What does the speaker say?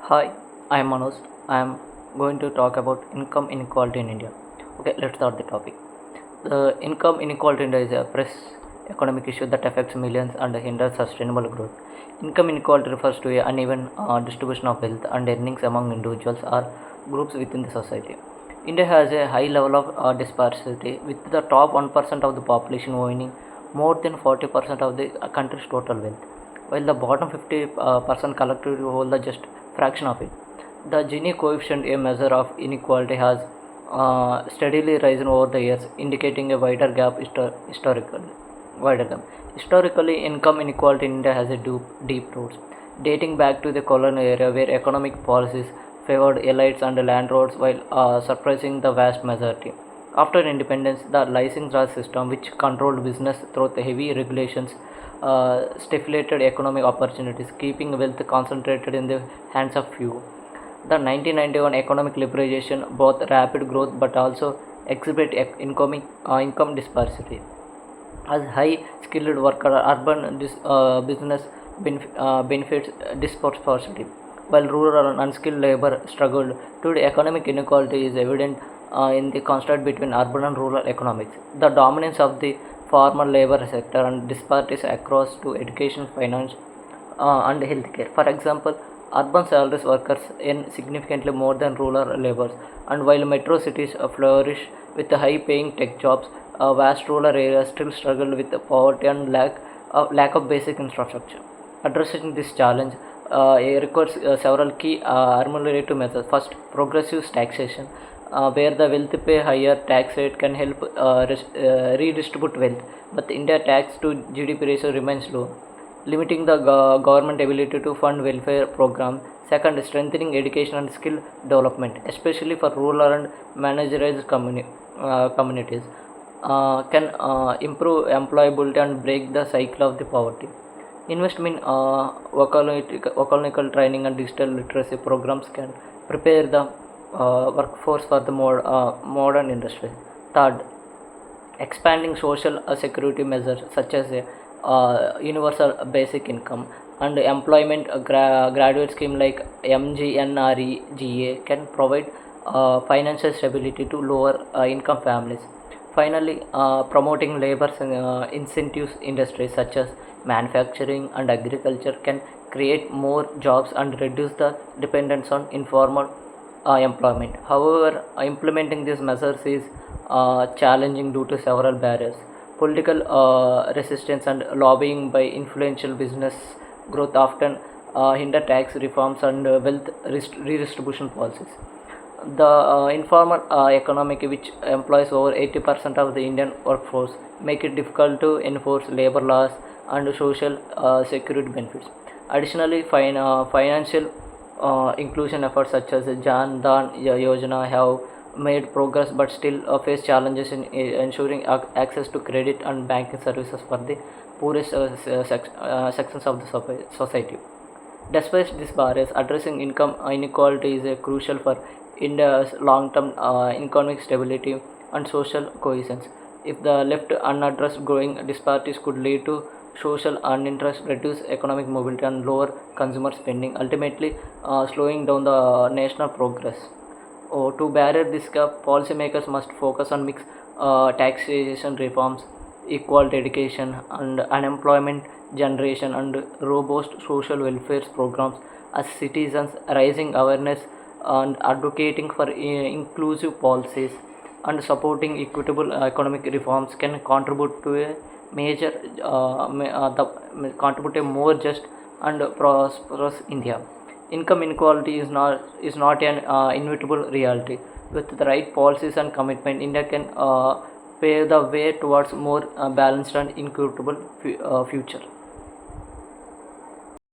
Hi, I am Manoj. I am going to talk about income inequality in India. Okay, let's start the topic. The income inequality in India is a press economic issue that affects millions and hinders sustainable growth. Income inequality refers to an uneven distribution of wealth and earnings among individuals or groups within the society. India has a high level of disparity, with the top 1% of the population owning more than 40% of the country's total wealth, while the bottom 50% collectively hold the just fraction of it. The Gini coefficient, a measure of inequality, has steadily risen over the years, indicating a wider gap. Historically, income inequality in India has a deep roots, dating back to the colonial era, where economic policies favored elites and landlords while suppressing the vast majority. After independence, the licensing system, which controlled business through the heavy regulations, stiflated economic opportunities, keeping wealth concentrated in the hands of few. The 1991 economic liberalization brought rapid growth but also exhibit income disparity. As high skilled worker urban business benefits disproportionately, while rural and unskilled labor struggled. Today, economic inequality is evident in the contrast between urban and rural economics. The dominance of the formal labor sector and disparities across to education, finance, and healthcare. For example, urban salaries workers earn significantly more than rural laborers, and while metro cities flourish with high-paying tech jobs, vast rural areas still struggle with poverty and lack of basic infrastructure. Addressing this challenge it requires several key accumulative methods. First, progressive taxation, where the wealthy pay higher tax rate can help redistribute wealth, but the India tax to GDP ratio remains low, limiting the government ability to fund welfare programs. Second, strengthening education and skill development, especially for rural and marginalized communities, can improve employability and break the cycle of the poverty. Investment in vocational training and digital literacy programs can prepare the workforce for the modern industry. Third, expanding social security measures such as a universal basic income and employment graduate scheme like MGNREGA can provide financial stability to lower income families. Finally, promoting labor incentives industries such as manufacturing and agriculture can create more jobs and reduce the dependence on informal employment. However, implementing these measures is challenging due to several barriers. Political resistance and lobbying by influential business growth often hinder tax reforms and wealth redistribution policies. The informal economic, which employs over 80% of the Indian workforce, make it difficult to enforce labor laws and social security benefits. Additionally, financial inclusion efforts such as Jan Dhan Yojana have made progress but still face challenges in ensuring access to credit and banking services for the poorest sections of the society. Despite these barriers, addressing income inequality is crucial for India's long-term economic stability and social cohesion. If the left unaddressed, growing disparities could lead to social uninterest, reduce economic mobility, and lower consumer spending, ultimately slowing down the national progress. To barrier this gap, policymakers must focus on mixed taxation reforms, equal education, and unemployment generation, and robust social welfare programs. As citizens, raising awareness and advocating for inclusive policies and supporting equitable economic reforms can contribute to a major contribute a more just and prosperous India. Income inequality is not an inevitable reality. With the right policies and commitment, India can pave the way towards more balanced and equitable future.